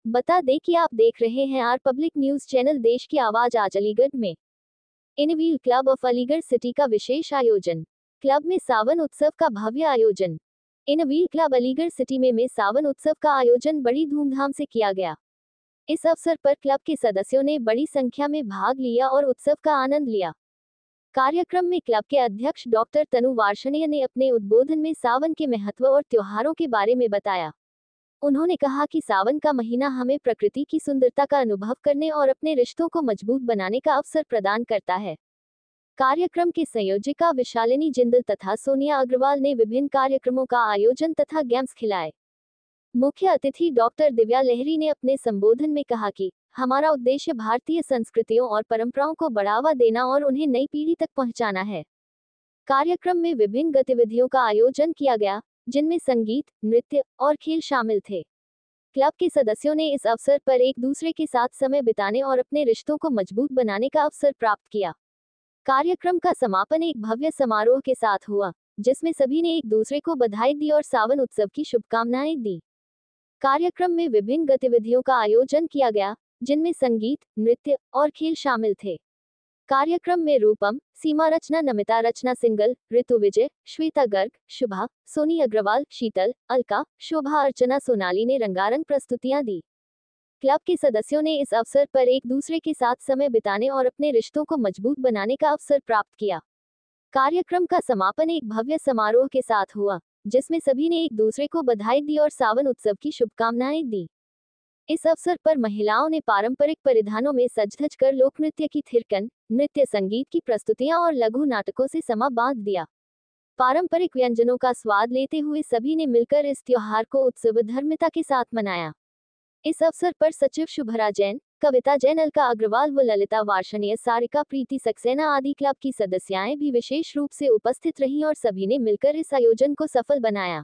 बता दें कि आप देख रहे हैं आर पब्लिक न्यूज चैनल देश की आवाज। आज अलीगढ़ में इनवील क्लब ऑफ अलीगढ़ सिटी का विशेष आयोजन। क्लब में सावन उत्सव का भव्य आयोजन। इनवील क्लब अलीगढ़ सिटी में सावन उत्सव का आयोजन बड़ी धूमधाम से किया गया। इस अवसर पर क्लब के सदस्यों ने बड़ी संख्या में भाग लिया और उत्सव का आनंद लिया। कार्यक्रम में क्लब के अध्यक्ष डॉक्टर तनु वार्षणेय ने अपने उद्बोधन में सावन के महत्व और त्योहारों के बारे में बताया। उन्होंने कहा कि सावन का महीना हमें प्रकृति की सुंदरता का अनुभव करने और अपने रिश्तों को मजबूत बनाने का अवसर प्रदान करता है। कार्यक्रम की संयोजिका विशालिनी जिंदल तथा सोनिया अग्रवाल ने विभिन्न कार्यक्रमों का आयोजन तथा गेम्स खिलाए। मुख्य अतिथि डॉक्टर दिव्या लहरी ने अपने संबोधन में कहा कि हमारा उद्देश्य भारतीय संस्कृतियों और परंपराओं को बढ़ावा देना और उन्हें नई पीढ़ी तक पहुंचाना है। कार्यक्रम में विभिन्न गतिविधियों का आयोजन किया गया, जिनमें संगीत, नृत्य और खेल शामिल थे। क्लब के सदस्यों ने इस अवसर पर एक दूसरे के साथ समय बिताने और अपने रिश्तों को मजबूत बनाने का अवसर प्राप्त किया। कार्यक्रम का समापन एक भव्य समारोह के साथ हुआ, जिसमें सभी ने एक दूसरे को बधाई दी और सावन उत्सव की शुभकामनाएं दी। कार्यक्रम में विभिन्न गतिविधियों का आयोजन किया गया, जिनमें संगीत, नृत्य और खेल शामिल थे। कार्यक्रम में रूपम, सीमा रचना, नमिता रचना सिंगल, ऋतु विजय, श्वेता गर्ग, शुभा, सोनी अग्रवाल, शीतल, अलका, शोभा, अर्चना, सोनाली ने रंगारंग प्रस्तुतियां दी। क्लब के सदस्यों ने इस अवसर पर एक दूसरे के साथ समय बिताने और अपने रिश्तों को मजबूत बनाने का अवसर प्राप्त किया। कार्यक्रम का समापन एक भव्य समारोह के साथ हुआ, जिसमें सभी ने एक दूसरे को बधाई दी और सावन उत्सव की शुभकामनाएं दी। इस अवसर पर महिलाओं ने पारंपरिक परिधानों में सज-धज कर लोक नृत्य की थिरकन, नृत्य, संगीत की प्रस्तुतियां और लघु नाटकों से समा बांध दिया। पारंपरिक व्यंजनों का स्वाद लेते हुए सभी ने मिलकर इस त्योहार को उत्सव धर्मिता के साथ मनाया। इस अवसर पर सचिव शुभरा जैन, कविता जैन, अलका अग्रवाल व ललिता वार्षणेय, सारिका, प्रीति सक्सेना आदि क्लब की सदस्याएं भी विशेष रूप से उपस्थित रहीं और सभी ने मिलकर इस आयोजन को सफल बनाया।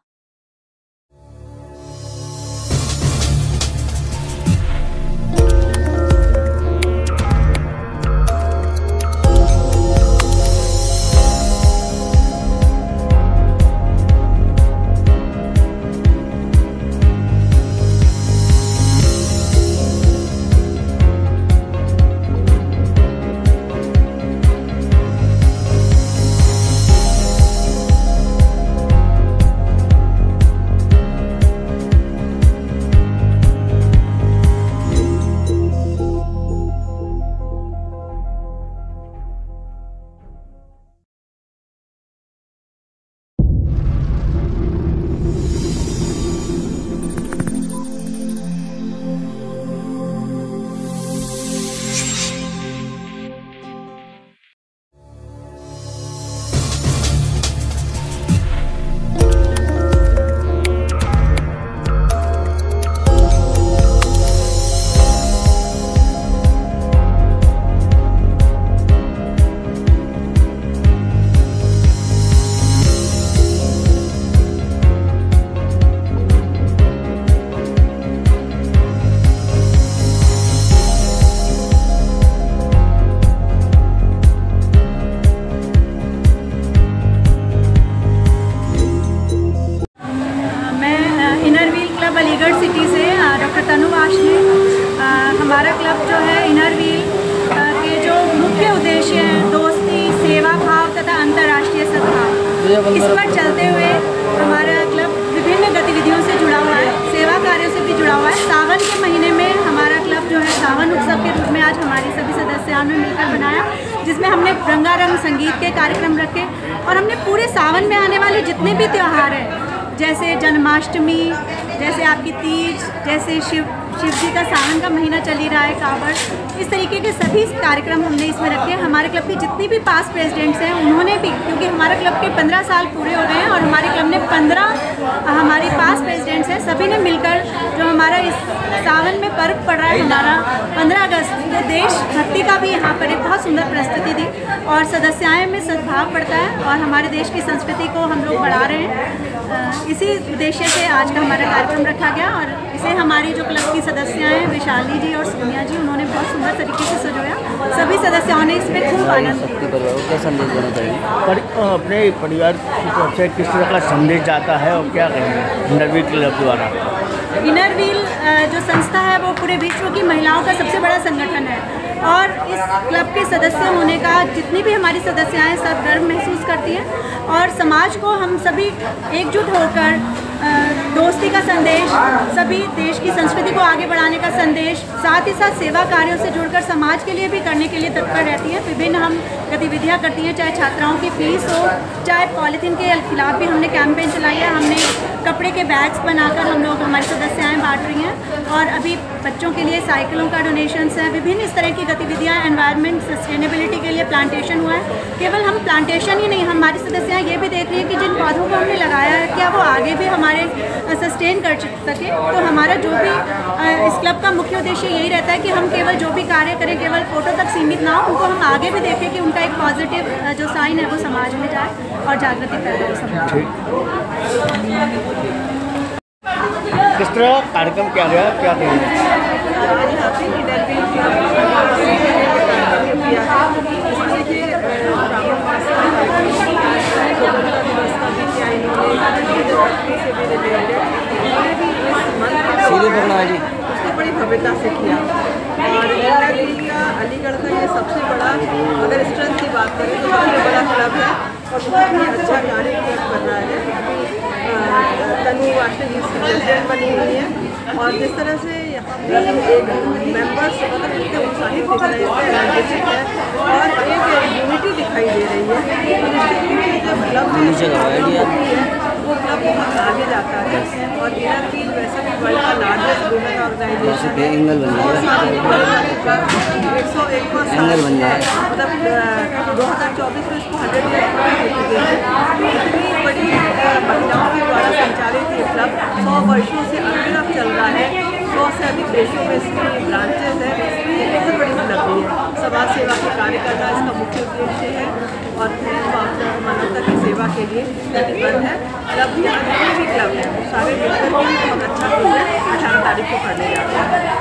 अलीगढ़ सिटी से डॉक्टर तनु वार्षणेय। हमारा क्लब जो है इनर व्हील के जो मुख्य उद्देश्य हैं दोस्ती, सेवा भाव तथा अंतर्राष्ट्रीय सद्भाव, इस पर चलते हुए हमारा क्लब विभिन्न गतिविधियों से जुड़ा हुआ है, सेवा कार्यों से भी जुड़ा हुआ है। सावन के महीने में हमारा क्लब जो है सावन उत्सव के रूप में आज हमारी सभी सदस्यों ने मिलकर बनाया, जिसमें हमने रंगारंग संगीत के कार्यक्रम रखे और हमने पूरे सावन में आने वाले जितने भी त्यौहार हैं, जैसे जन्माष्टमी, जैसे आपकी तीज, जैसे शिव जी का सावन का महीना चल ही रहा है, कावड़, इस तरीके के सभी कार्यक्रम हमने इसमें रखे हैं। हमारे क्लब के जितनी भी पास्ट प्रेसिडेंट्स हैं उन्होंने भी, क्योंकि हमारे क्लब के 15 साल पूरे हो गए हैं और हमारे क्लब ने 15 हमारी पास्ट प्रेसिडेंट्स हैं, सभी ने मिलकर जो हमारा इस सावन में पर्व पड़ रहा है हमारा 15 अगस्त, तो देशभक्ति का भी यहाँ पर एक बहुत सुंदर प्रस्तुति दी और सदस्याएँ में सद्भाव बढ़ता है और हमारे देश की संस्कृति को हम लोग बढ़ा रहे हैं। इसी उद्देश्य से आज का हमारा कार्यक्रम रखा गया और इसे हमारी जो क्लब की सदस्याएं हैं विशाली जी और सोनिया जी, उन्होंने बहुत सुंदर तरीके से सजाया। सभी सदस्यों ने इसमें खूब आनंद लिया। क्या संदेश देना चाहिए अपने परिवार की तरफ से, किस तरह का संदेश जाता है और क्या कहेंगे इनर व्हील क्लब द्वारा? इनर व्हील जो संस्था है वो पूरे विश्व की महिलाओं का सबसे बड़ा संगठन है और इस क्लब के सदस्य होने का जितनी भी हमारी सदस्याएं सब गर्व महसूस करती हैं और समाज को हम सभी एकजुट होकर दोस्ती का संदेश, सभी देश की संस्कृति को आगे बढ़ाने का संदेश, साथ ही साथ सेवा कार्यों से जुड़कर समाज के लिए भी करने के लिए तत्पर रहती हैं। विभिन्न हम गतिविधियां करती हैं, चाहे छात्राओं की फीस हो, चाहे पॉलीथीन के खिलाफ भी हमने कैंपेन चलाई है। हमने कपड़े के बैग्स बनाकर हम लोग हमारी सदस्याएं बांट रही हैं और अभी बच्चों के लिए साइकिलों का डोनेशंस है। विभिन्न इस तरह की गतिविधियाँ, एनवायरनमेंट सस्टेनेबिलिटी के लिए प्लांटेशन हुआ है। केवल हम प्लांटेशन ही नहीं, हमारी सदस्याएं ये भी देख रही हैं कि जिन पौधों को हमने लगाया है क्या वो आगे भी हमारे सस्टेन कर सके। तो हमारा जो भी इस क्लब का मुख्य उद्देश्य यही रहता है कि हम केवल जो भी कार्य करें केवल फोटो तक सीमित ना हो, उनको हम आगे भी देखें कि उनका एक पॉजिटिव जो साइन है वो समाज में जाए और जागृति पैदा हो समाज में। किस तरह कार्यक्रम किया गया, क्या उसको बड़ी भव्यता से किया और अलीगढ़ का ये सबसे बड़ा, अगर स्ट्रेंथ की बात करें तो सबसे बड़ा क्लब है और बहुत ही अच्छा कार्य कर रहा है। तनु वाशनी जी इसकी प्रेसिडेंट बनी हुई है और जिस तरह से यहाँ पे एक मेंबर्स मतलब इतने उत्साहित दिख रहे हैं, एनर्जेटिक है और एक यूनिटी दिखाई दे रही है। और इसके लिए जब क्लब में होती है वो क्लब बहुत आगे जाता है और इनर व्हील वैसे भी वर्ल्ड का लार्जेस्ट वुमेन ऑर्गेनाइजेशन है। 101वां साल मतलब 2024 में इसको 100 ईयर पूरे हो चुके हैं। इतनी बड़ी महिलाओं के द्वारा संचालित ये क्लब 100 वर्षों से अविरत चल रहा है। 100 से अधिक देशों में इसकी ब्रांचेज है। ये बहुत बड़ी उपलब्धि है। समाज सेवा के कार्य करना इसका मुख्य उद्देश्य है और मानवता की सेवा के लिए प्रतिबद्ध है। क्लब यहाँ जितने भी क्लब हैं वो सारे मिलकर बहुत अच्छा 18 तारीख को करने जाते हैं।